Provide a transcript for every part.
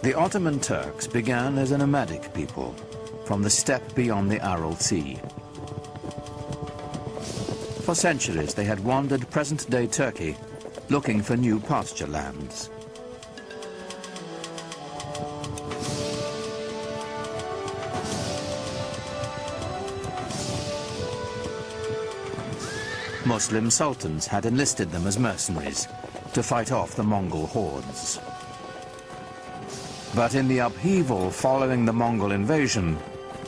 The Ottoman Turks began as a nomadic people from the steppe beyond the Aral Sea. For centuries they had wandered present-day Turkey looking for new pasture lands. Muslim sultans had enlisted them as mercenaries to fight off the Mongol hordes. But in the upheaval following the Mongol invasion,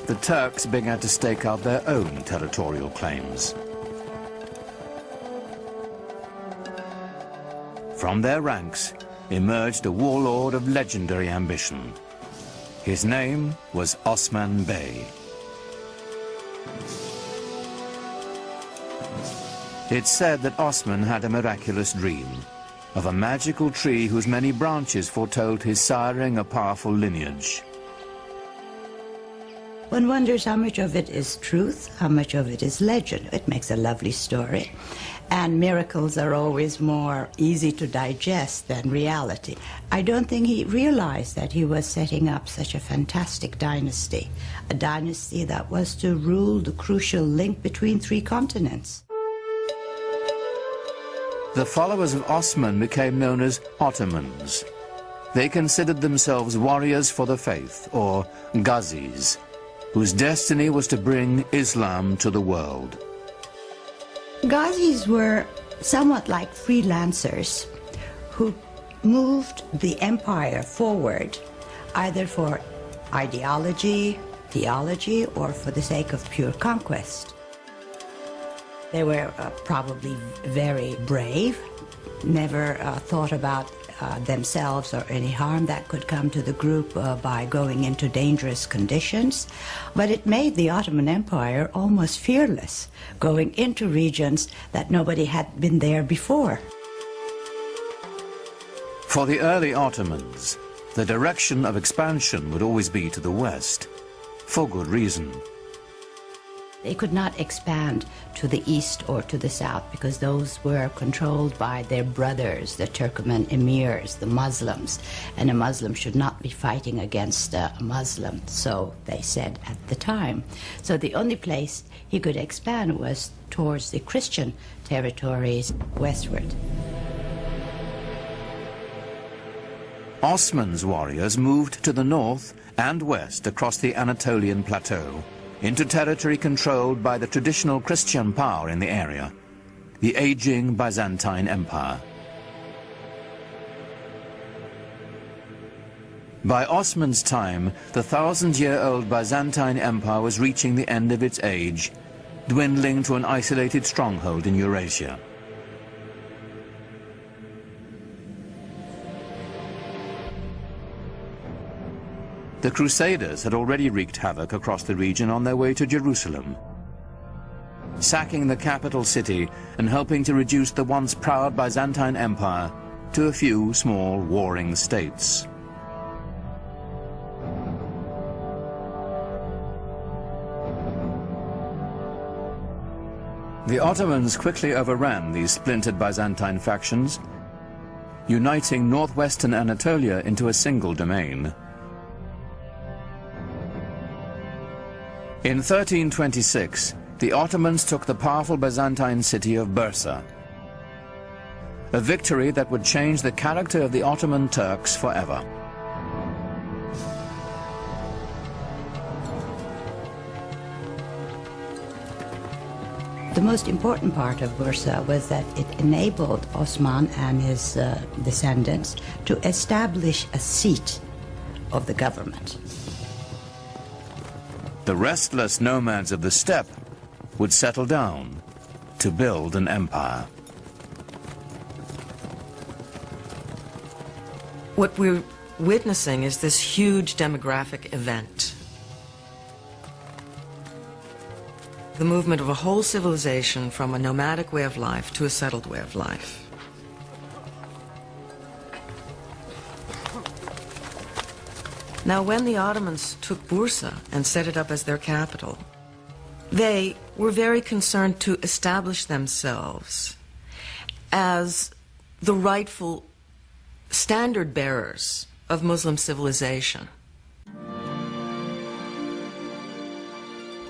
the Turks began to stake out their own territorial claims. From their ranks emerged a warlord of legendary ambition. His name was Osman Bey. It's said that Osman had a miraculous dream of a magical tree whose many branches foretold his siring a powerful lineage. One wonders how much of it is truth, how much of it is legend. It makes a lovely story. And miracles are always more easy to digest than reality. I don't think he realized that he was setting up such a fantastic dynasty, a dynasty that was to rule the crucial link between 3 continents. The followers of Osman became known as Ottomans. They considered themselves warriors for the faith, or Ghazis, whose destiny was to bring Islam to the world. Ghazis were somewhat like freelancers who moved the empire forward either for ideology, theology, or for the sake of pure conquest. They were probably very brave, never thought about themselves or any harm that could come to the group by going into dangerous conditions. But it made the Ottoman Empire almost fearless, going into regions that nobody had been there before. For the early Ottomans, the direction of expansion would always be to the west, for good reason. They could not expand to the east or to the south because those were controlled by their brothers, the Turkoman emirs, the Muslims, and a Muslim should not be fighting against a Muslim, so they said at the time. So the only place he could expand was towards the Christian territories westward. Osman's warriors moved to the north and west across the Anatolian plateau, into territory controlled by the traditional Christian power in the area, the aging Byzantine Empire. By Osman's time, the 1,000-year-old Byzantine Empire was reaching the end of its age, dwindling to an isolated stronghold in Eurasia. The Crusaders had already wreaked havoc across the region on their way to Jerusalem, sacking the capital city and helping to reduce the once proud Byzantine Empire to a few small warring states. The Ottomans quickly overran these splintered Byzantine factions, uniting northwestern Anatolia into a single domain. In 1326, the Ottomans took the powerful Byzantine city of Bursa, a victory that would change the character of the Ottoman Turks forever. The most important part of Bursa was that it enabled Osman and his descendants to establish a seat of the government. The restless nomads of the steppe would settle down to build an empire. What we're witnessing is this huge demographic event. The movement of a whole civilization from a nomadic way of life to a settled way of life. Now, when the Ottomans took Bursa and set it up as their capital, they were very concerned to establish themselves as the rightful standard bearers of Muslim civilization.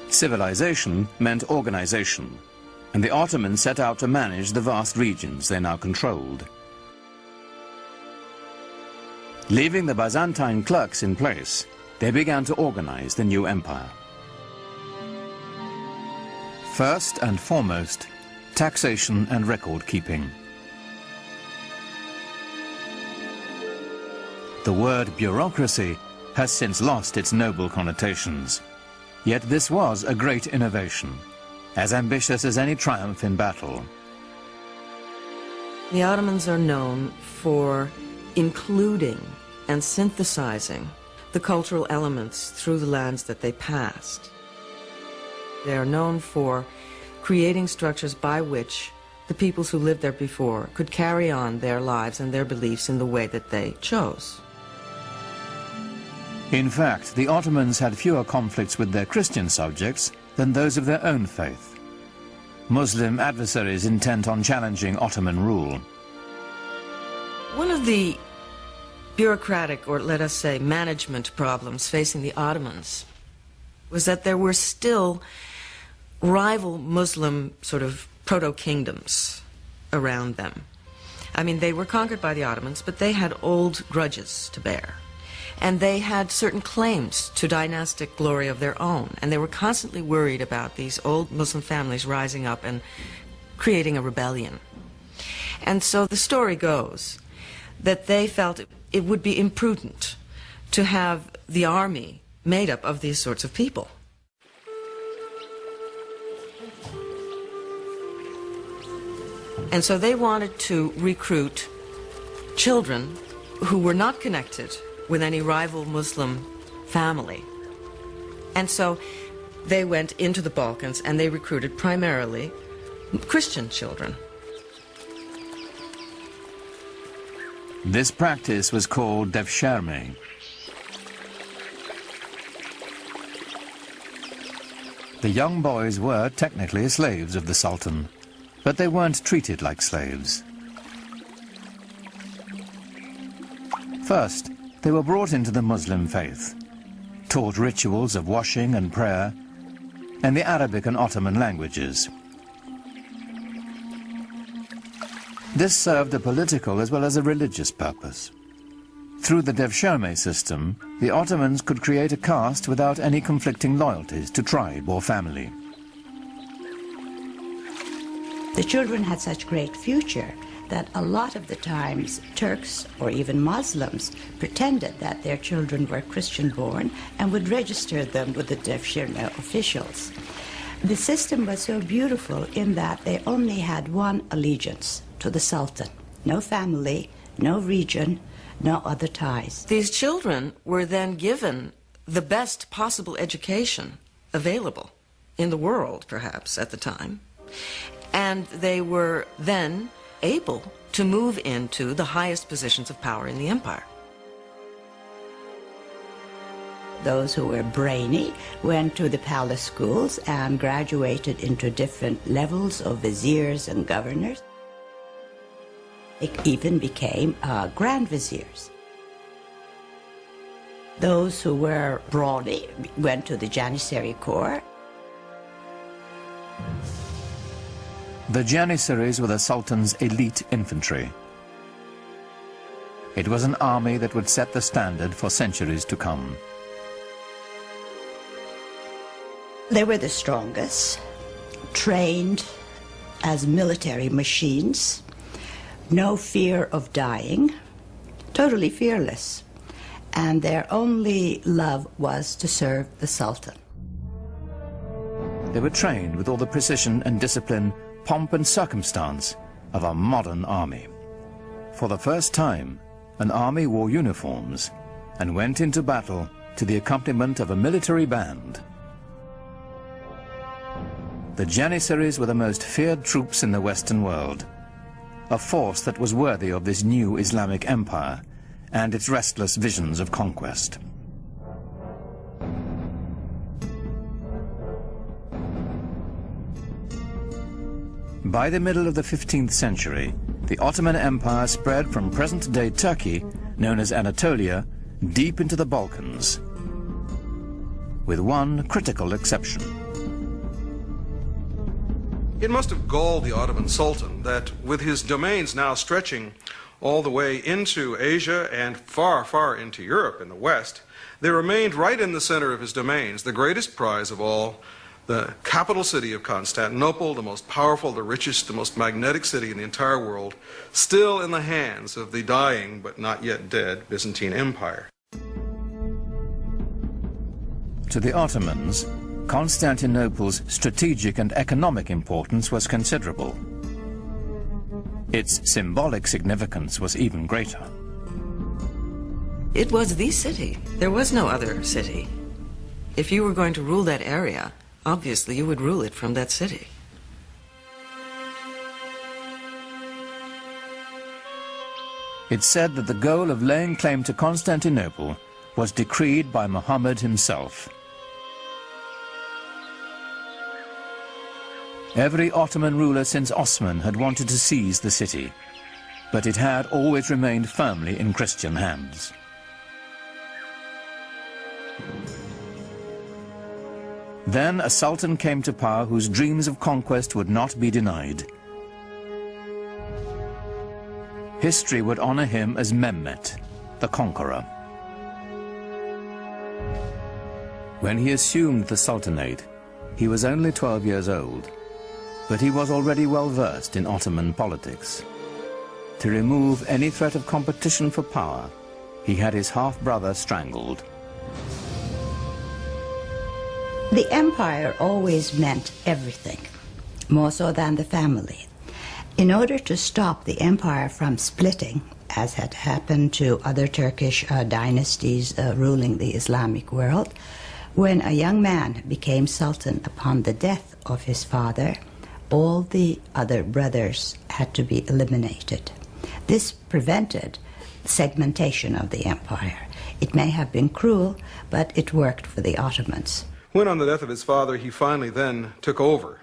Civilization meant organization, and the Ottomans set out to manage the vast regions they now controlled. Leaving the Byzantine clerks in place, they began to organize the new empire. First and foremost, taxation and record-keeping. The word bureaucracy has since lost its noble connotations. Yet this was a great innovation, as ambitious as any triumph in battle. The Ottomans are known for including and synthesizing the cultural elements through the lands that they passed. They are known for creating structures by which the peoples who lived there before could carry on their lives and their beliefs in the way that they chose. In fact, the Ottomans had fewer conflicts with their Christian subjects than those of their own faith. Muslim adversaries intent on challenging Ottoman rule. One of the bureaucratic, or let us say management problems facing the Ottomans was that there were still rival Muslim sort of proto-kingdoms around them. I mean, they were conquered by the Ottomans, but they had old grudges to bear. And they had certain claims to dynastic glory of their own. And they were constantly worried about these old Muslim families rising up and creating a rebellion. And so the story goes that they felt it would be imprudent to have the army made up of these sorts of people. And so they wanted to recruit children who were not connected with any rival Muslim family. And so they went into the Balkans and they recruited primarily Christian children. This practice was called devshirme. The young boys were technically slaves of the Sultan, but they weren't treated like slaves. First, they were brought into the Muslim faith, taught rituals of washing and prayer, and the Arabic and Ottoman languages. This served a political as well as a religious purpose. Through the devshirme system, the Ottomans could create a caste without any conflicting loyalties to tribe or family. The children had such great future that a lot of the times Turks or even Muslims pretended that their children were Christian-born and would register them with the devshirme officials. The system was so beautiful in that they only had one allegiance, to the Sultan. No family, no region, no other ties. These children were then given the best possible education available in the world, perhaps, at the time. And they were then able to move into the highest positions of power in the empire. Those who were brainy went to the palace schools and graduated into different levels of viziers and governors. It even became grand viziers. Those who were brawny went to the Janissary Corps. The Janissaries were the Sultan's elite infantry. It was an army that would set the standard for centuries to come. They were the strongest, trained as military machines, no fear of dying, totally fearless, and their only love was to serve the Sultan. They were trained with all the precision and discipline, pomp and circumstance of a modern army. For the first time, an army wore uniforms and went into battle to the accompaniment of a military band. The Janissaries were the most feared troops in the Western world, a force that was worthy of this new Islamic empire and its restless visions of conquest. By the middle of the 15th century, the Ottoman Empire spread from present-day Turkey known as Anatolia, deep into the Balkans, with one critical exception. It must have galled the Ottoman Sultan that with his domains now stretching all the way into Asia and far, far into Europe in the west, there remained right in the center of his domains the greatest prize of all, the capital city of Constantinople, the most powerful, the richest, the most magnetic city in the entire world, still in the hands of the dying but not yet dead Byzantine Empire. To the Ottomans, Constantinople's strategic and economic importance was considerable. Its symbolic significance was even greater. It was the city. There was no other city. If you were going to rule that area, obviously you would rule it from that city. It's said that the goal of laying claim to Constantinople was decreed by Muhammad himself. Every Ottoman ruler since Osman had wanted to seize the city, but it had always remained firmly in Christian hands. Then a sultan came to power whose dreams of conquest would not be denied. History would honor him as Mehmet, the conqueror. When he assumed the sultanate, he was only 12 years old, but he was already well versed in Ottoman politics. To remove any threat of competition for power, he had his half-brother strangled. The empire always meant everything, more so than the family. In order to stop the empire from splitting, as had happened to other Turkish dynasties ruling the Islamic world, when a young man became sultan upon the death of his father, all the other brothers had to be eliminated. This prevented segmentation of the empire. It may have been cruel, but it worked for the Ottomans. When on the death of his father he finally then took over,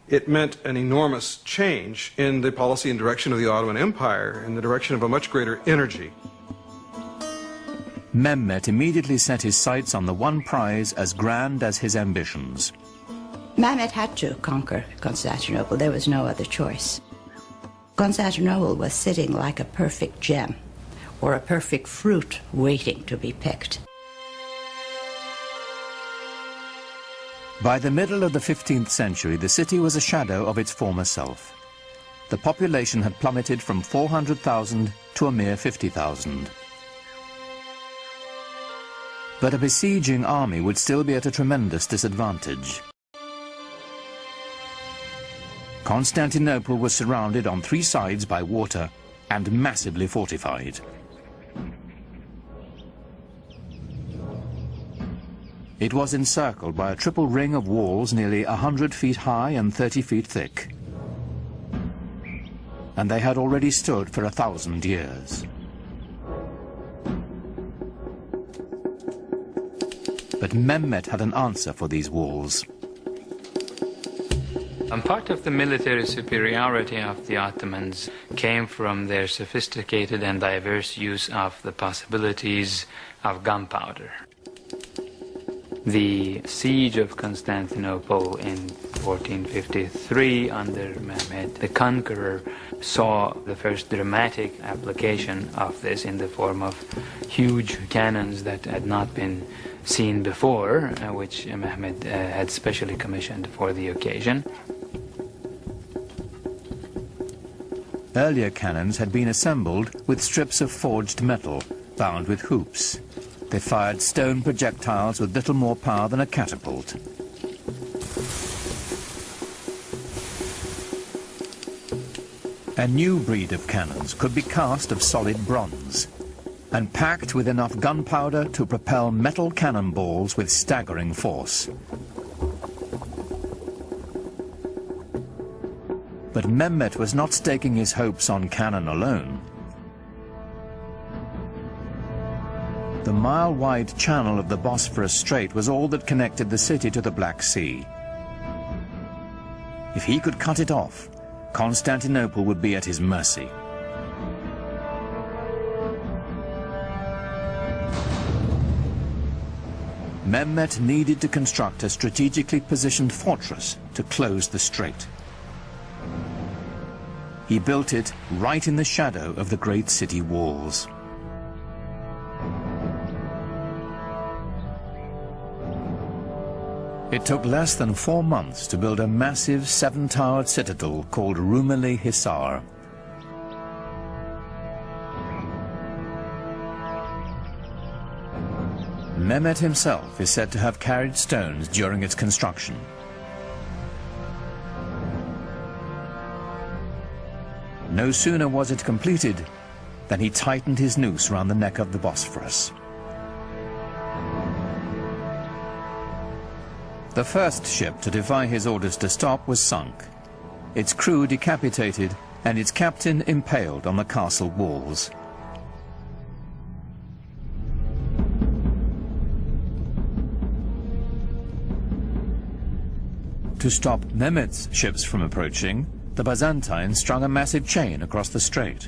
it meant an enormous change in the policy and direction of the Ottoman Empire, in the direction of a much greater energy. Mehmet immediately set his sights on the one prize as grand as his ambitions. Mehmet had to conquer Constantinople. There was no other choice. Constantinople was sitting like a perfect gem or a perfect fruit waiting to be picked. By the middle of the 15th century, the city was a shadow of its former self. The population had plummeted from 400,000 to a mere 50,000. But a besieging army would still be at a tremendous disadvantage. Constantinople was surrounded on 3 sides by water and massively fortified. It was encircled by a triple ring of walls nearly 100 feet high and 30 feet thick. And they had already stood for 1,000 years. But Mehmet had an answer for these walls. And part of the military superiority of the Ottomans came from their sophisticated and diverse use of the possibilities of gunpowder. The siege of Constantinople in 1453 under Mehmet the Conqueror saw the first dramatic application of this in the form of huge cannons that had not been seen before, which Mehmet had specially commissioned for the occasion. Earlier cannons had been assembled with strips of forged metal bound with hoops. They fired stone projectiles with little more power than a catapult. A new breed of cannons could be cast of solid bronze and packed with enough gunpowder to propel metal cannonballs with staggering force. But Mehmet was not staking his hopes on cannon alone. The mile-wide channel of the Bosphorus Strait was all that connected the city to the Black Sea. If he could cut it off, Constantinople would be at his mercy. Mehmet needed to construct a strategically positioned fortress to close the strait. He built it right in the shadow of the great city walls. It took less than 4 months to build a massive 7-towered citadel called Rumeli Hisar. Mehmet himself is said to have carried stones during its construction. No sooner was it completed than he tightened his noose round the neck of the Bosphorus. The first ship to defy his orders to stop was sunk, its crew decapitated and its captain impaled on the castle walls. To stop Mehmet's ships from approaching, the Byzantines strung a massive chain across the strait.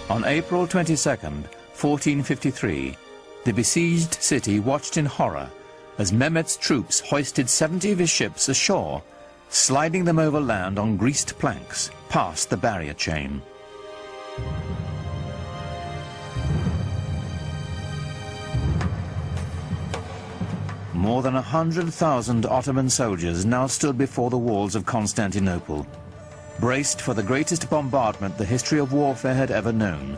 On April 22nd, 1453, the besieged city watched in horror as Mehmet's troops hoisted 70 of his ships ashore, sliding them over land on greased planks past the barrier chain. More than 100,000 Ottoman soldiers now stood before the walls of Constantinople, braced for the greatest bombardment the history of warfare had ever known.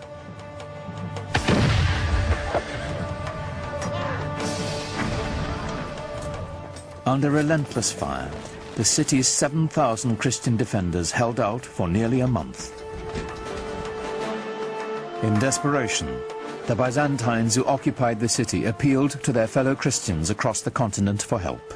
Under relentless fire, the city's 7,000 Christian defenders held out for nearly a month. In desperation, the Byzantines who occupied the city appealed to their fellow Christians across the continent for help.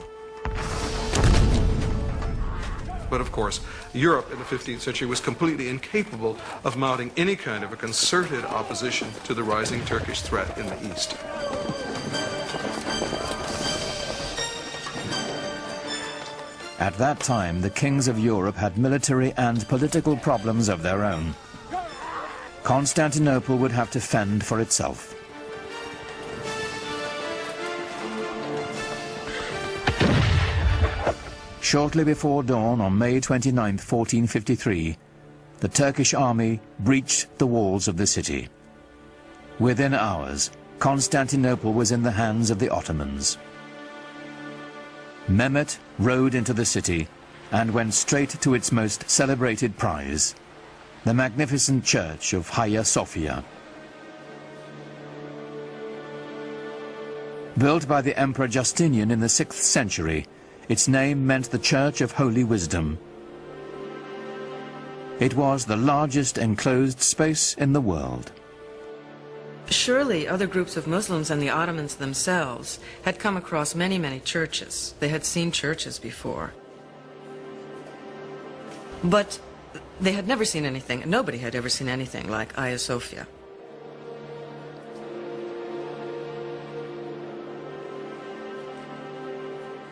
But of course, Europe in the 15th century was completely incapable of mounting any kind of a concerted opposition to the rising Turkish threat in the east. At that time, the kings of Europe had military and political problems of their own. Constantinople would have to fend for itself. Shortly before dawn on May 29, 1453, the Turkish army breached the walls of the city. Within hours, Constantinople was in the hands of the Ottomans. Mehmet rode into the city and went straight to its most celebrated prize, the magnificent church of Hagia Sophia. Built by the Emperor Justinian in the 6th century, its name meant the Church of Holy Wisdom. It was the largest enclosed space in the world. Surely other groups of Muslims and the Ottomans themselves had come across many, many churches. They had seen churches before. But they had never seen anything, nobody had ever seen anything like Hagia Sophia.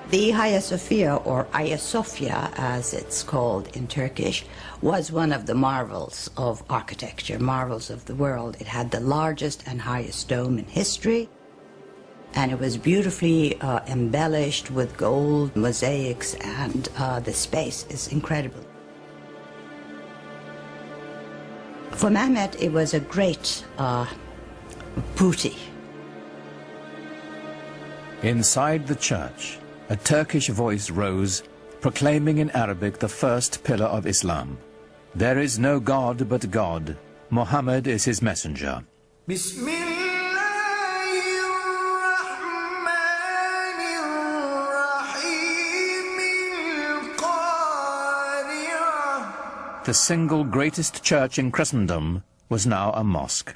The Hagia Sophia, or Hagia Sophia as it's called in Turkish, was one of the marvels of architecture, marvels of the world. It had the largest and highest dome in history, and it was beautifully embellished with gold mosaics, and the space is incredible. For Mehmet, it was a great booty. Inside the church, a Turkish voice rose, proclaiming in Arabic the first pillar of Islam. There is no God but God. Muhammad is his messenger. The single greatest church in Christendom was now a mosque.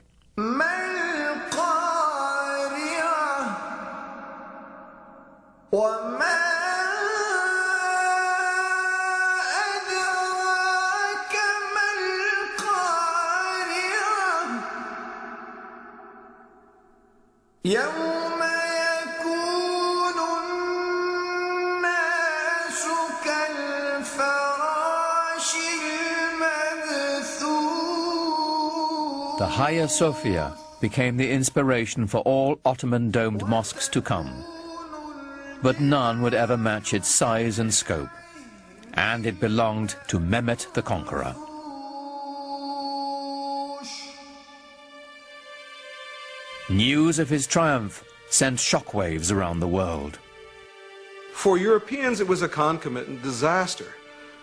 The Hagia Sophia became the inspiration for all Ottoman domed mosques to come. But none would ever match its size and scope, and it belonged to Mehmet the Conqueror. News of his triumph sent shockwaves around the world. For Europeans, it was a concomitant disaster.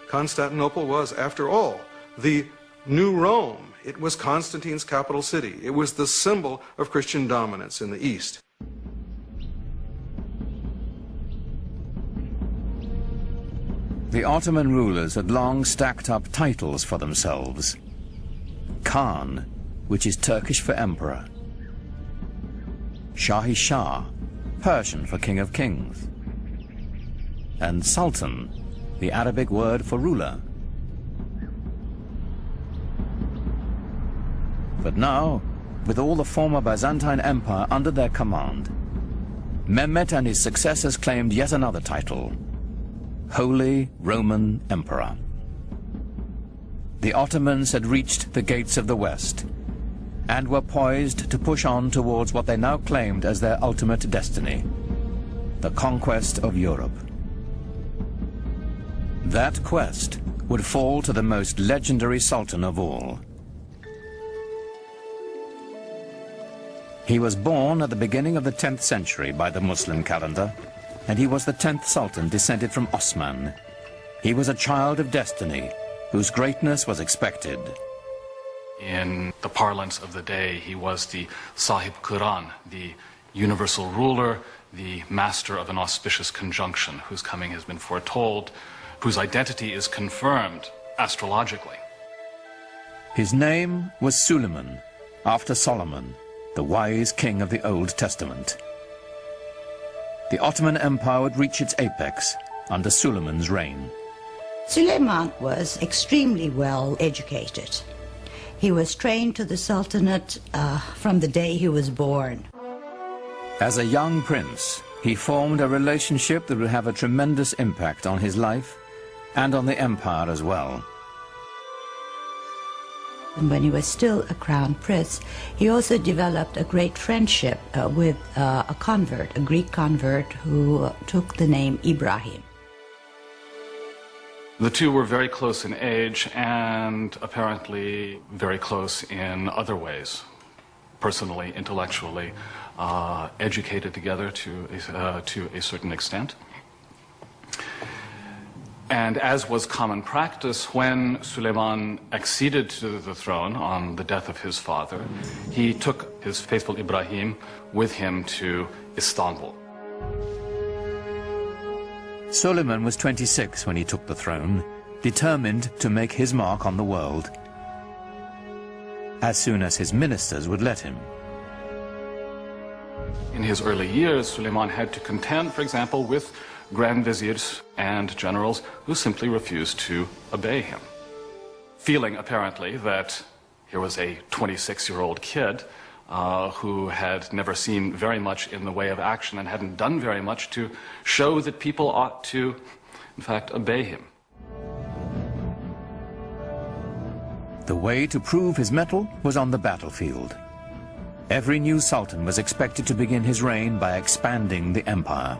Constantinople was, after all, the new Rome. It was Constantine's capital city. It was the symbol of Christian dominance in the East. The Ottoman rulers had long stacked up titles for themselves. Khan, which is Turkish for emperor. Shahi Shah, Persian for king of kings. And Sultan, the Arabic word for ruler. But now, with all the former Byzantine Empire under their command, Mehmet and his successors claimed yet another title, Holy Roman Emperor. The Ottomans had reached the gates of the West and were poised to push on towards what they now claimed as their ultimate destiny, the conquest of Europe. That quest would fall to the most legendary sultan of all. He was born at the beginning of the 10th century by the Muslim calendar, and he was the 10th sultan descended from Osman. He was a child of destiny, whose greatness was expected. In the parlance of the day, he was the Sahib Quran, the universal ruler, the master of an auspicious conjunction, whose coming has been foretold, whose identity is confirmed astrologically. His name was Suleiman, after Solomon, the wise king of the Old Testament. The Ottoman Empire would reach its apex under Suleiman's reign. Suleiman was extremely well educated. He was trained to the Sultanate from the day he was born. As a young prince, he formed a relationship that would have a tremendous impact on his life and on the empire as well. And when he was still a crown prince, he also developed a great friendship with a convert, a Greek convert who took the name Ibrahim. The two were very close in age and apparently very close in other ways, personally, intellectually, educated together to a certain extent. And as was common practice, when Suleiman acceded to the throne on the death of his father, he took his faithful Ibrahim with him to Istanbul. Suleiman was 26 when he took the throne, determined to make his mark on the world, as soon as his ministers would let him. In his early years, Suleiman had to contend, for example, with grand viziers and generals who simply refused to obey him, feeling apparently that here was a 26-year-old kid who had never seen very much in the way of action and hadn't done very much to show that people ought to, in fact, obey him. The way to prove his mettle was on the battlefield. Every new sultan was expected to begin his reign by expanding the empire.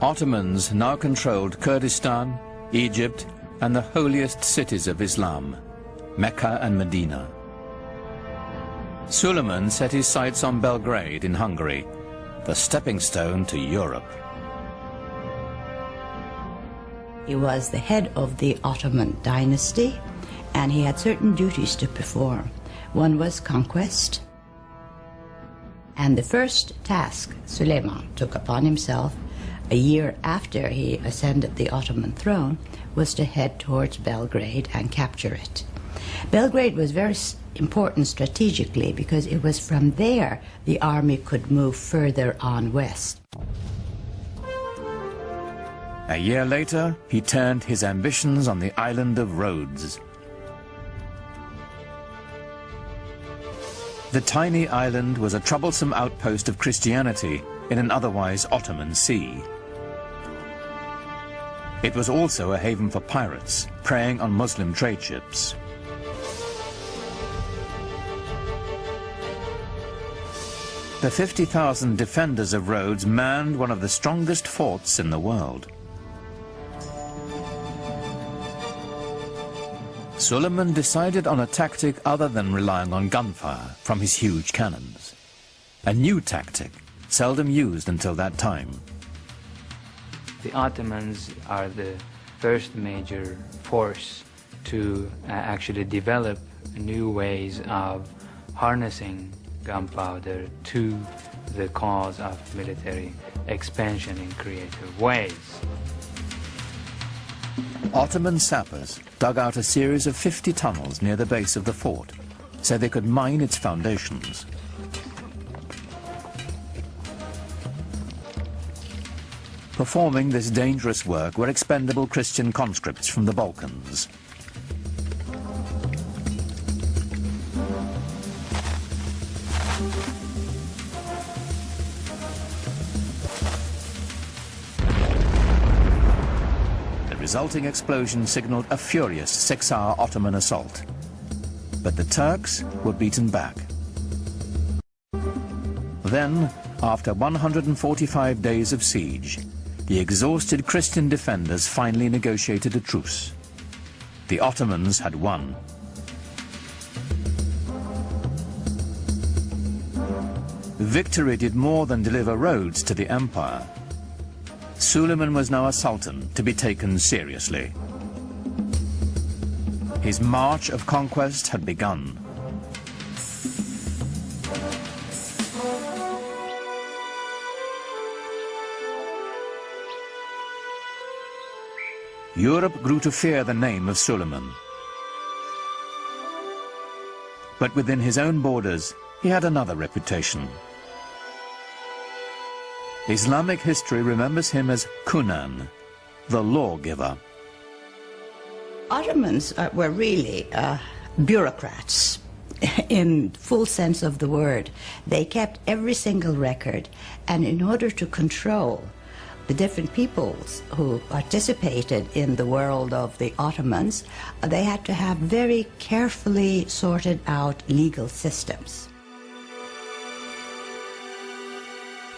Ottomans now controlled Kurdistan, Egypt, and the holiest cities of Islam, Mecca and Medina. Suleiman set his sights on Belgrade in Hungary, the stepping stone to Europe. He was the head of the Ottoman dynasty, and he had certain duties to perform. One was conquest, and the first task Suleiman took upon himself a year after he ascended the Ottoman throne was to head towards Belgrade and capture it. Belgrade was very important strategically because it was from there the army could move further on west. A year later, he turned his ambitions on the island of Rhodes. The tiny island was a troublesome outpost of Christianity in an otherwise Ottoman sea. It was also a haven for pirates preying on Muslim trade ships. The 50,000 defenders of Rhodes manned one of the strongest forts in the world. Suleiman decided on a tactic other than relying on gunfire from his huge cannons. A new tactic, seldom used until that time. The Ottomans are the first major force to actually develop new ways of harnessing gunpowder to the cause of military expansion in creative ways. Ottoman sappers dug out a series of 50 tunnels near the base of the fort so they could mine its foundations. Performing this dangerous work were expendable Christian conscripts from the Balkans. The resulting explosion signaled a furious 6-hour Ottoman assault. But the Turks were beaten back. Then, after 145 days of siege, the exhausted Christian defenders finally negotiated a truce. The Ottomans had won. Victory did more than deliver Rhodes to the empire. Suleiman was now a sultan to be taken seriously. His march of conquest had begun. Europe grew to fear the name of Suleiman. But within his own borders, he had another reputation. Islamic history remembers him as Kunan, the lawgiver. Ottomans were really bureaucrats in full sense of the word. They kept every single record, and in order to control the different peoples who participated in the world of the Ottomans, they had to have very carefully sorted out legal systems.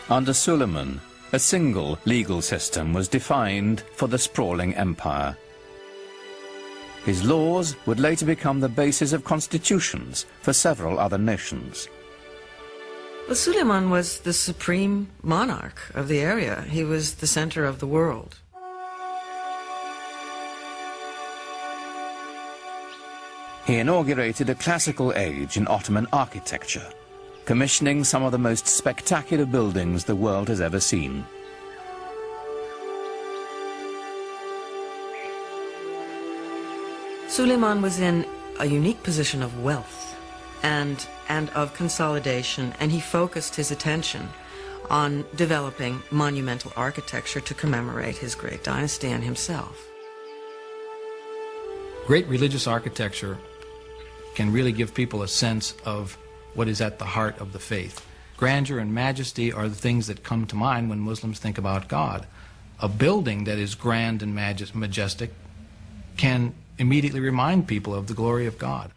Under Suleiman, a single legal system was defined for the sprawling empire. His laws would later become the basis of constitutions for several other nations. Well, Suleiman was the supreme monarch of the area. He was the center of the world. He inaugurated a classical age in Ottoman architecture, commissioning some of the most spectacular buildings the world has ever seen. Suleiman was in a unique position of wealth and of consolidation, and he focused his attention on developing monumental architecture to commemorate his great dynasty and himself. Great religious architecture can really give people a sense of what is at the heart of the faith. Grandeur and majesty are the things that come to mind when Muslims think about God. A building that is grand and majestic can immediately remind people of the glory of God.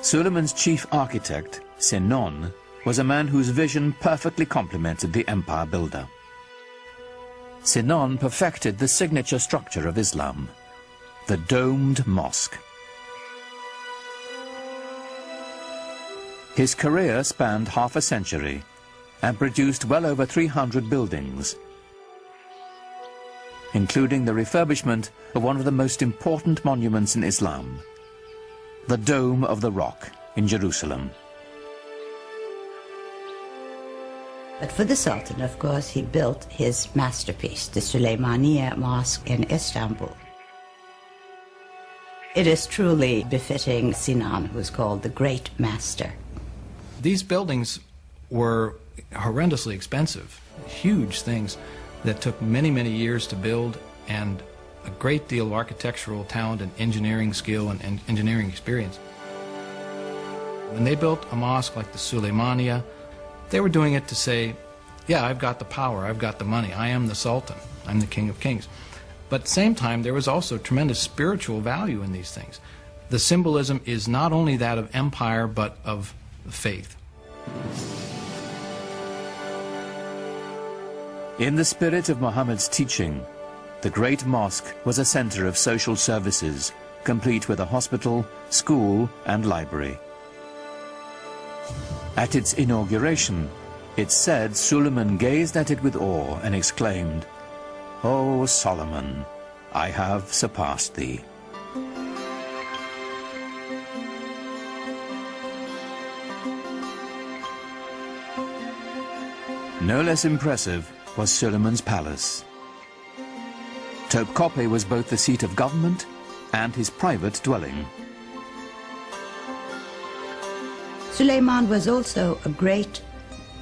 Suleiman's chief architect, Sinon, was a man whose vision perfectly complemented the empire builder. Sinon perfected the signature structure of Islam, the domed mosque. His career spanned half a century and produced well over 300 buildings, including the refurbishment of one of the most important monuments in Islam, the Dome of the Rock in Jerusalem. But for the Sultan, of course, he built his masterpiece, the Süleymaniye Mosque in Istanbul. It is truly befitting Sinan, who is called the Great Master. These buildings were horrendously expensive, huge things that took many, many years to build, and a great deal of architectural talent and engineering skill and engineering experience. When they built a mosque like the Süleymaniye, they were doing it to say, yeah, I've got the power, I've got the money, I am the Sultan, I'm the King of Kings. But at the same time, there was also tremendous spiritual value in these things. The symbolism is not only that of empire, but of faith. In the spirit of Muhammad's teaching, the Great Mosque was a center of social services, complete with a hospital, school, and library. At its inauguration, it's said Suleiman gazed at it with awe and exclaimed, "O Solomon, I have surpassed thee." No less impressive was Suleiman's palace. Topkapi was both the seat of government and his private dwelling. Suleiman was also a great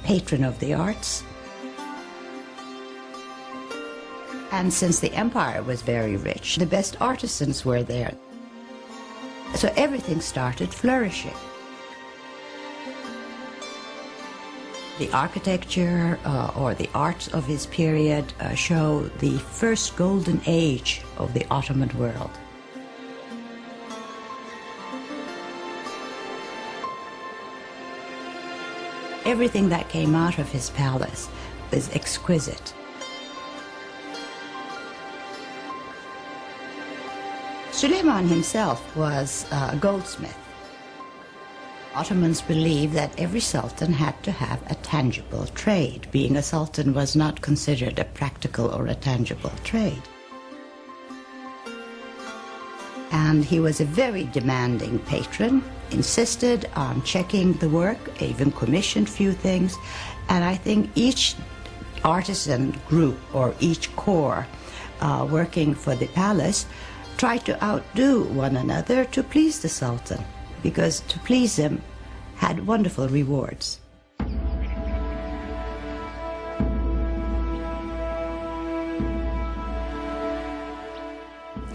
patron of the arts. And since the empire was very rich, the best artisans were there. So everything started flourishing. The architecture or the arts of his period show the first golden age of the Ottoman world. Everything that came out of his palace was exquisite. Suleiman himself was a goldsmith. Ottomans believed that every sultan had to have a tangible trade. Being a sultan was not considered a practical or a tangible trade. And he was a very demanding patron, insisted on checking the work, even commissioned few things. And I think each artisan group or each corps working for the palace tried to outdo one another to please the sultan, because to please him had wonderful rewards.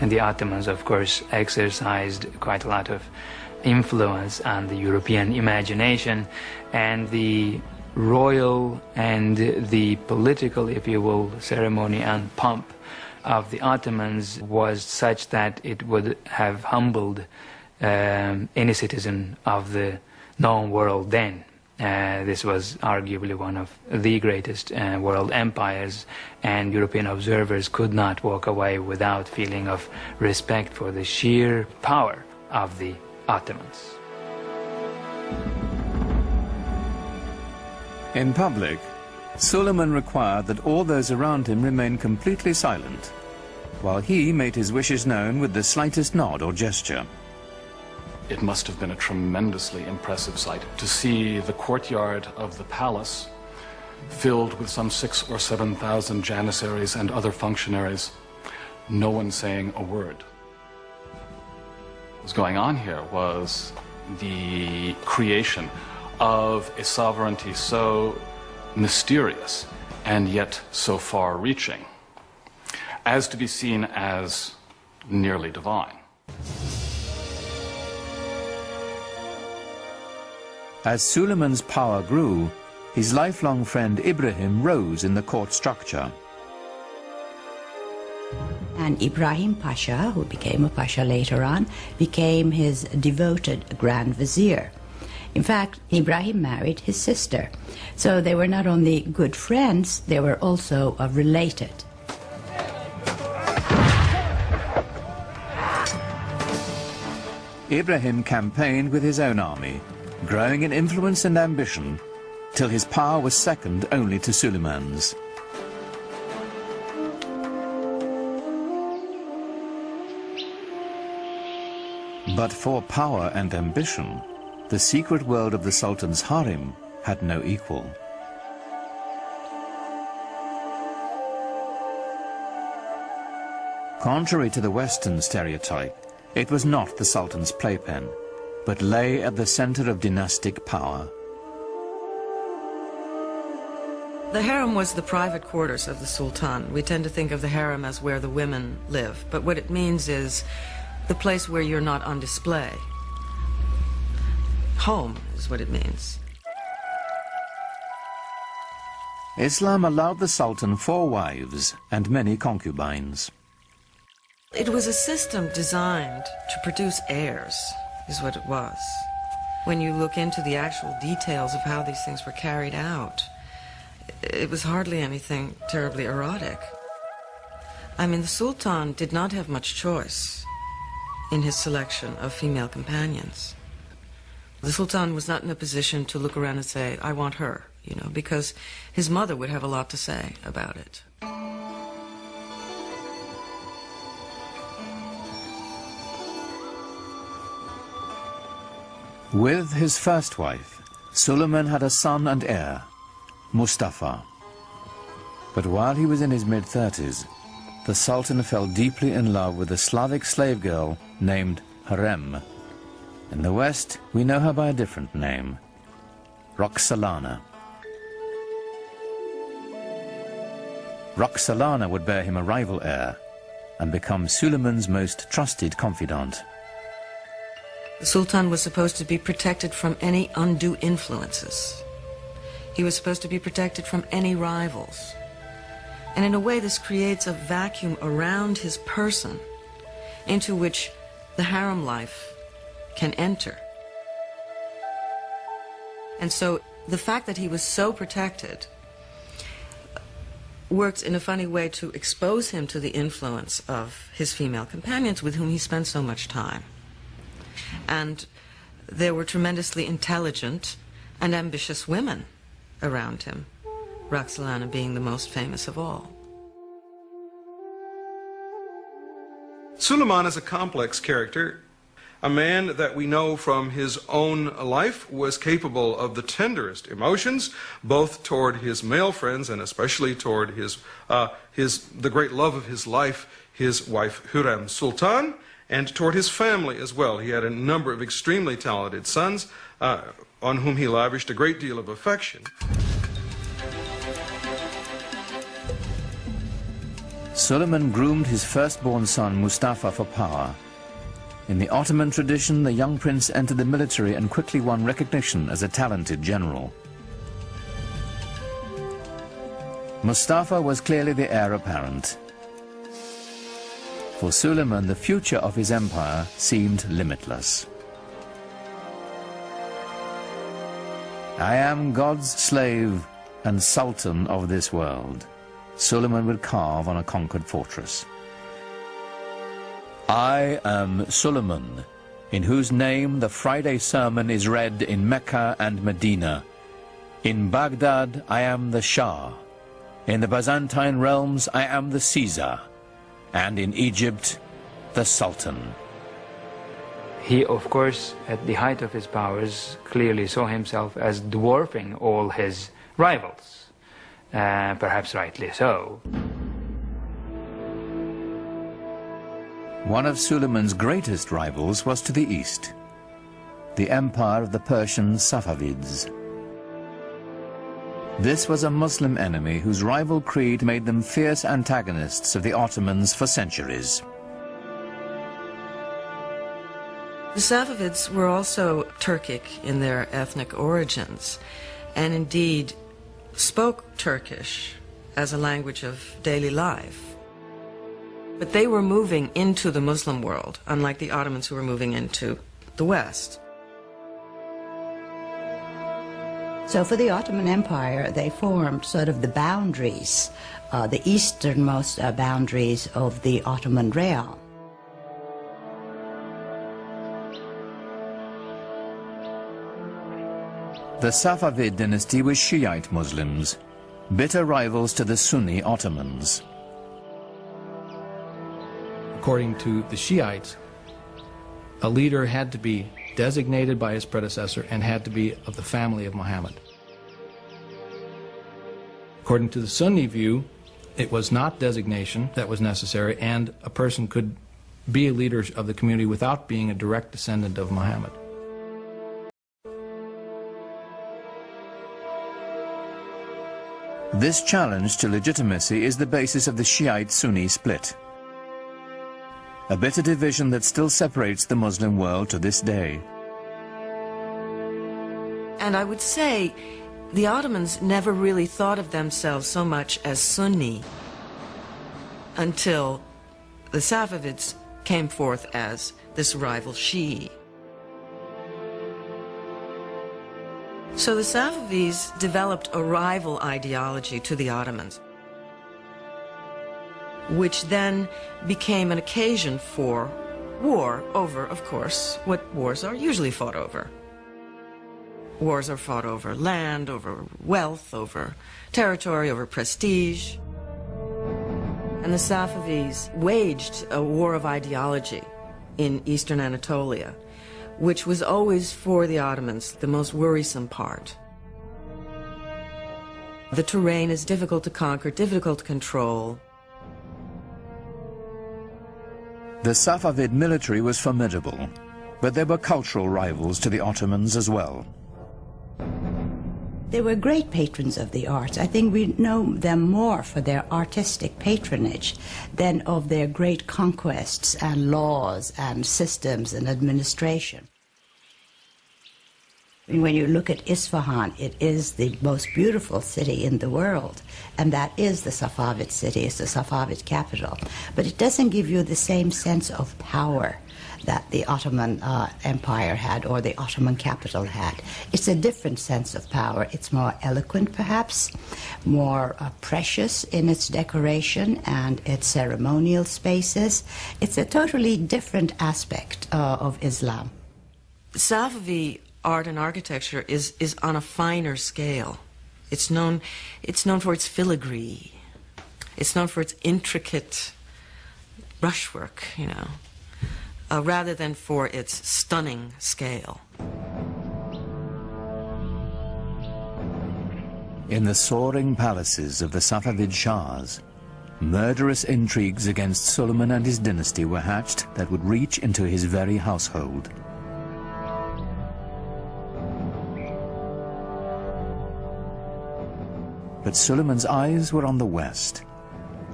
And the Ottomans, of course, exercised quite a lot of influence on the European imagination, and the royal and the political, if you will, ceremony and pomp of the Ottomans was such that it would have humbled any citizen of the known world then. This was arguably one of the greatest world empires, and European observers could not walk away without feeling of respect for the sheer power of the Ottomans. In public, Suleiman required that all those around him remain completely silent, while he made his wishes known with the slightest nod or gesture. It must have been a tremendously impressive sight to see the courtyard of the palace filled with some 6,000 or 7,000 janissaries and other functionaries, no one saying a word. What was going on here was the creation of a sovereignty so mysterious and yet so far-reaching as to be seen as nearly divine. As Suleiman's power grew, his lifelong friend Ibrahim rose in the court structure. And Ibrahim Pasha, who became a Pasha later on, became his devoted Grand Vizier. In fact, Ibrahim married his sister. So they were not only good friends, they were also related. Ibrahim campaigned with his own army, growing in influence and ambition, till his power was second only to Suleiman's. But for power and ambition, the secret world of the Sultan's harem had no equal. Contrary to the Western stereotype, it was not the Sultan's playpen, but lay at the center of dynastic power. The harem was the private quarters of the Sultan. We tend to think of the harem as where the women live, but what it means is the place where you're not on display. Home is what it means. Islam allowed the Sultan 4 wives and many concubines. It was a system designed to produce heirs, is what it was. when you look into the actual details of how these things were carried out, it was hardly anything terribly erotic. I mean, the Sultan did not have much choice in his selection of female companions. The Sultan was not in a position to look around and say, I want her, you know, because his mother would have a lot to say about it. With his first wife, Suleiman had a son and heir, Mustafa. But while he was in his mid-30s, the Sultan fell deeply in love with a Slavic slave girl named Harem. In the West, we know her by a different name, Roxolana. Roxolana would bear him a rival heir and become Suleiman's most trusted confidant. The Sultan was supposed to be protected from any undue influences. He was supposed to be protected from any rivals. And in a way, this creates a vacuum around his person into which the harem life can enter. And so the fact that he was so protected works in a funny way to expose him to the influence of his female companions with whom he spent so much time. And there were tremendously intelligent and ambitious women around him, Roxolana being the most famous of all. Suleiman is a complex character, a man that we know from his own life was capable of the tenderest emotions, both toward his male friends and especially toward the great love of his life, his wife Hürrem Sultan, and toward his family as well. He had a number of extremely talented sons on whom he lavished a great deal of affection. Suleiman groomed his firstborn son Mustafa for power. In the Ottoman tradition, the young prince entered the military and quickly won recognition as a talented general. Mustafa was clearly the heir apparent. For Suleiman, the future of his empire seemed limitless. I am God's slave and sultan of this world, Suleiman would carve on a conquered fortress. I am Suleiman, in whose name the Friday sermon is read in Mecca and Medina. In Baghdad I am the Shah. In the Byzantine realms I am the Caesar. And in Egypt, the Sultan. He, of course, at the height of his powers, clearly saw himself as dwarfing all his rivals, perhaps rightly so. One of Suleiman's greatest rivals was to the east, the empire of the Persian Safavids. This was a Muslim enemy whose rival creed made them fierce antagonists of the Ottomans for centuries. The Safavids were also Turkic in their ethnic origins, and indeed spoke Turkish as a language of daily life. But they were moving into the Muslim world, unlike the Ottomans who were moving into the West. So for the Ottoman Empire, they formed sort of the boundaries, the easternmost boundaries of the Ottoman realm. The Safavid dynasty was Shiite Muslims, bitter rivals to the Sunni Ottomans. According to the Shiites, a leader had to be designated by his predecessor and had to be of the family of Muhammad. According to the Sunni view, it was not designation that was necessary, and a person could be a leader of the community without being a direct descendant of Muhammad. This challenge to legitimacy is the basis of the Shiite-Sunni split, a bitter division that still separates the Muslim world to this day. And I would say the Ottomans never really thought of themselves so much as Sunni until the Safavids came forth as this rival Shi'i. So the Safavids developed a rival ideology to the Ottomans, which then became an occasion for war over, of course, what wars are usually fought over. Wars are fought over land, over wealth, over territory, over prestige. And the Safavids waged a war of ideology in eastern Anatolia, which was always for the Ottomans the most worrisome part. The terrain is difficult to conquer, difficult to control. The Safavid military was formidable, but there were cultural rivals to the Ottomans as well. They were great patrons of the arts. I think we know them more for their artistic patronage than of their great conquests and laws and systems and administration. When you look at Isfahan, it is the most beautiful city in the world, and that is the Safavid city, it's the Safavid capital. But it doesn't give you the same sense of power that the Ottoman Empire had or the Ottoman capital had. It's a different sense of power. It's more eloquent, perhaps, more precious in its decoration and its ceremonial spaces. It's a totally different aspect of Islam. Safavi art and architecture is on a finer scale. It's known for its filigree. It's known for its intricate brushwork, you know, rather than for its stunning scale. In the soaring palaces of the Safavid Shahs, murderous intrigues against Suleiman and his dynasty were hatched that would reach into his very household. But Suleiman's eyes were on the west,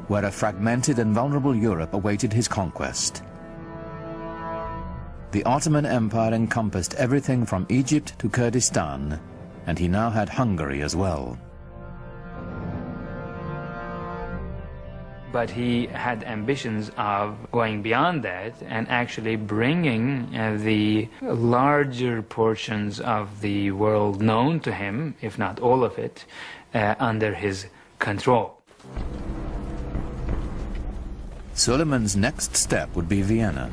where a fragmented and vulnerable Europe awaited his conquest. The Ottoman Empire encompassed everything from Egypt to Kurdistan, and he now had Hungary as well. But he had ambitions of going beyond that and actually bringing the larger portions of the world known to him, if not all of it, under his control. Suleiman's next step would be Vienna.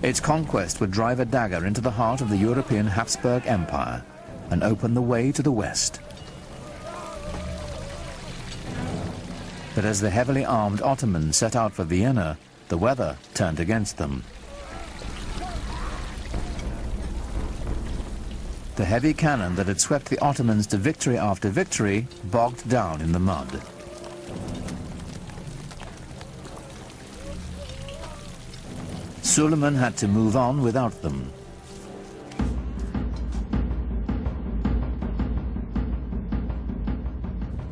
Its conquest would drive a dagger into the heart of the European Habsburg Empire and open the way to the west. But as the heavily armed Ottomans set out for Vienna, the weather turned against them. The heavy cannon that had swept the Ottomans to victory after victory bogged down in the mud. Suleiman had to move on without them.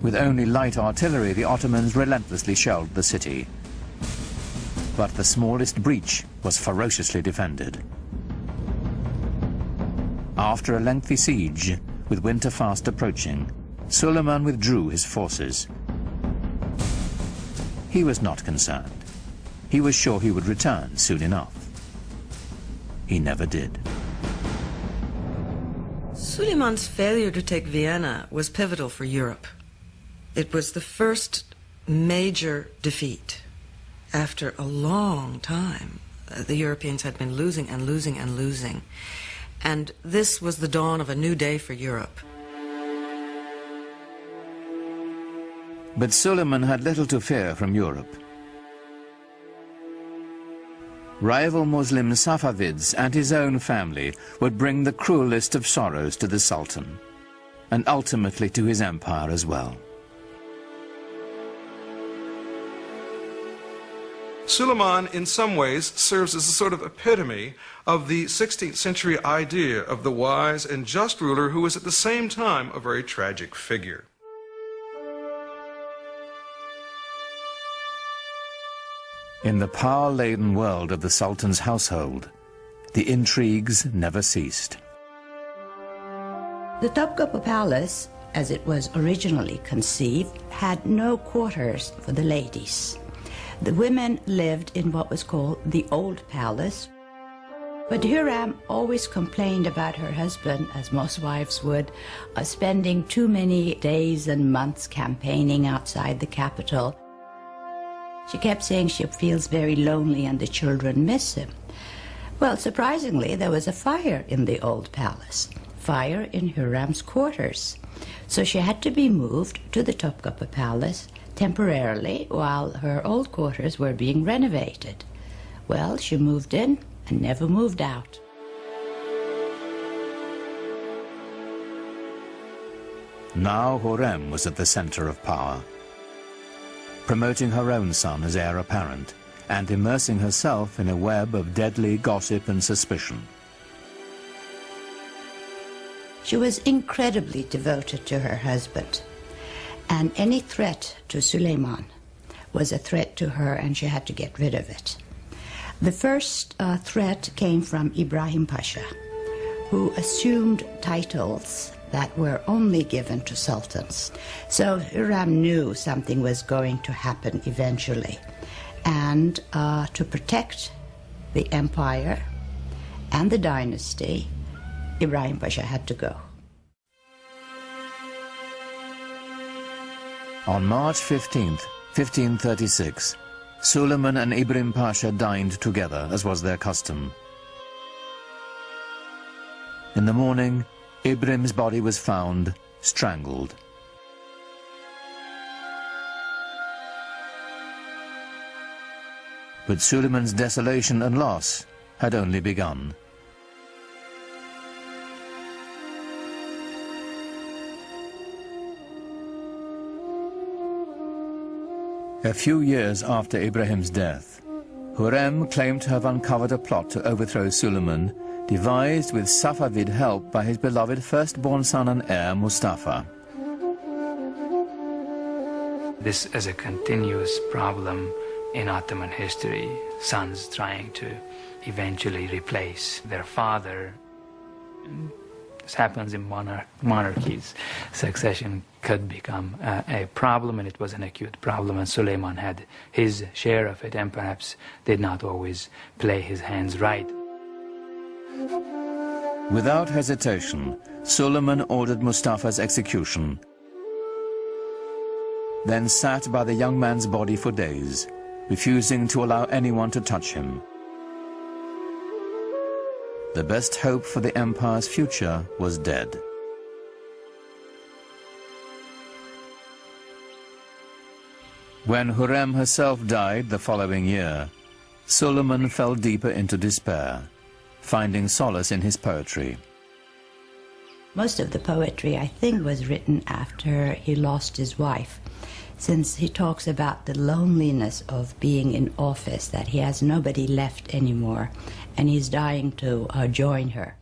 With only light artillery, the Ottomans relentlessly shelled the city. But the smallest breach was ferociously defended. After a lengthy siege, with winter fast approaching, Suleiman withdrew his forces. He was not concerned. He was sure he would return soon enough. He never did. Suleiman's failure to take Vienna was pivotal for Europe. It was the first major defeat after a long time. The Europeans had been losing and losing and losing. And this was the dawn of a new day for Europe. But Suleiman had little to fear from Europe. Rival Muslim Safavids and his own family would bring the cruelest of sorrows to the Sultan, and ultimately to his empire as well. Suleiman, in some ways, serves as a sort of epitome of the 16th century idea of the wise and just ruler who was at the same time a very tragic figure. In the power-laden world of the Sultan's household, the intrigues never ceased. The Topkapi Palace, as it was originally conceived, had no quarters for the ladies. The women lived in what was called the Old Palace. But Hiram always complained about her husband, as most wives would, spending too many days and months campaigning outside the capital. She kept saying she feels very lonely and the children miss him. Well, surprisingly, there was a fire in the old palace, fire in Hiram's quarters. So she had to be moved to the Topkapi Palace temporarily while her old quarters were being renovated. Well, she moved in and never moved out. Now Hurrem was at the center of power, promoting her own son as heir apparent and immersing herself in a web of deadly gossip and suspicion. She was incredibly devoted to her husband, and any threat to Suleiman was a threat to her, and she had to get rid of it. The first threat came from Ibrahim Pasha, who assumed titles that were only given to sultans. So Hiram knew something was going to happen eventually, and to protect the empire and the dynasty, Ibrahim Pasha had to go. On March 15th, 1536, Suleiman and Ibrahim Pasha dined together, as was their custom. In the morning, Ibrahim's body was found, strangled. But Suleiman's desolation and loss had only begun. A few years after Ibrahim's death, Hurrem claimed to have uncovered a plot to overthrow Suleiman, devised with Safavid help by his beloved firstborn son and heir, Mustafa. This is a continuous problem in Ottoman history, sons trying to eventually replace their father. This happens in monarchies. Succession could become a problem, and it was an acute problem, and Suleiman had his share of it, and perhaps did not always play his hands right. Without hesitation, Suleiman ordered Mustafa's execution, then sat by the young man's body for days, refusing to allow anyone to touch him. The best hope for the empire's future was dead. When Hurrem herself died the following year, Suleiman fell deeper into despair, finding solace in his poetry. Most of the poetry, I think, was written after he lost his wife, since he talks about the loneliness of being in office, that he has nobody left anymore, and he's dying to join her.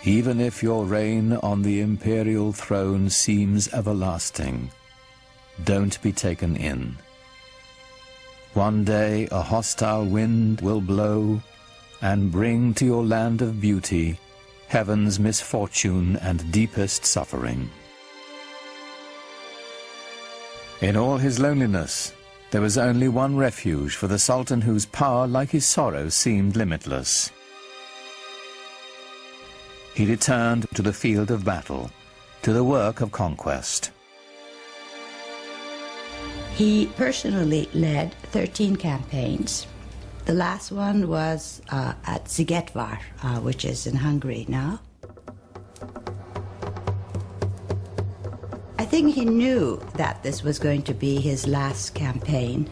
Even if your reign on the imperial throne seems everlasting, don't be taken in. One day a hostile wind will blow and bring to your land of beauty heaven's misfortune and deepest suffering. In all his loneliness, there was only one refuge for the Sultan whose power, like his sorrow, seemed limitless. He returned to the field of battle, to the work of conquest. He personally led 13 campaigns. The last one was at Szigetvar, which is in Hungary now. I think he knew that this was going to be his last campaign.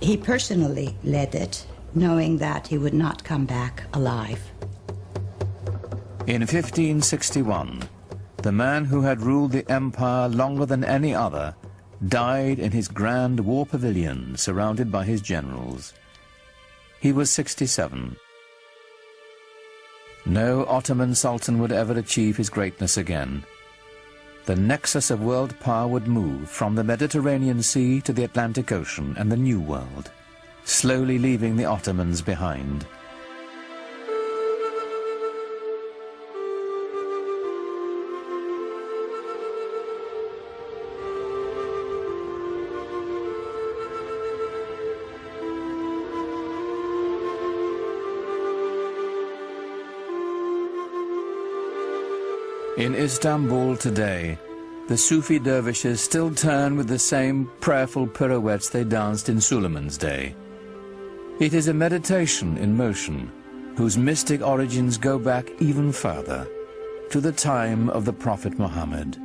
He personally led it, knowing that he would not come back alive. In 1561, the man who had ruled the empire longer than any other died in his grand war pavilion, surrounded by his generals. He was 67. No Ottoman Sultan would ever achieve his greatness again. The nexus of world power would move from the Mediterranean Sea to the Atlantic Ocean and the New World, slowly leaving the Ottomans behind. In Istanbul today, the Sufi dervishes still turn with the same prayerful pirouettes they danced in Suleiman's day. It is a meditation in motion, whose mystic origins go back even further, to the time of the Prophet Muhammad.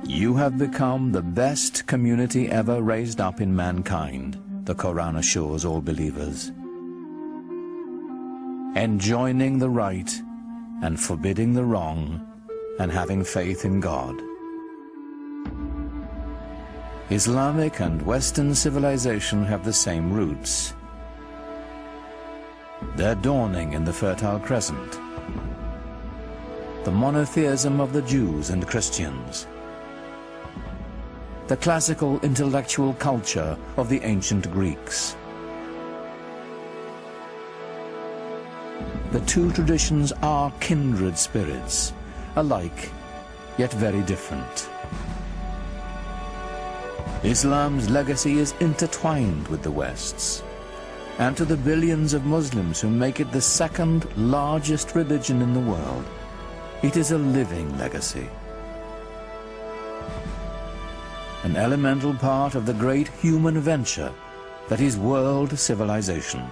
You have become the best community ever raised up in mankind, the Quran assures all believers. Enjoining the right and forbidding the wrong, and having faith in God. Islamic and Western civilization have the same roots. Their dawning in the Fertile Crescent, the monotheism of the Jews and Christians, the classical intellectual culture of the ancient Greeks. The two traditions are kindred spirits, alike, yet very different. Islam's legacy is intertwined with the West's, and to the billions of Muslims who make it the second largest religion in the world, it is a living legacy. An elemental part of the great human venture that is world civilization.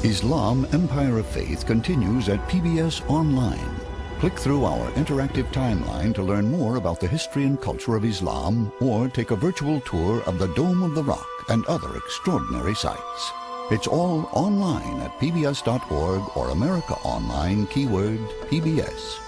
Islam Empire of Faith continues at PBS Online. Click through our interactive timeline to learn more about the history and culture of Islam, or take a virtual tour of the Dome of the Rock and other extraordinary sights. It's all online at pbs.org or America Online, keyword PBS.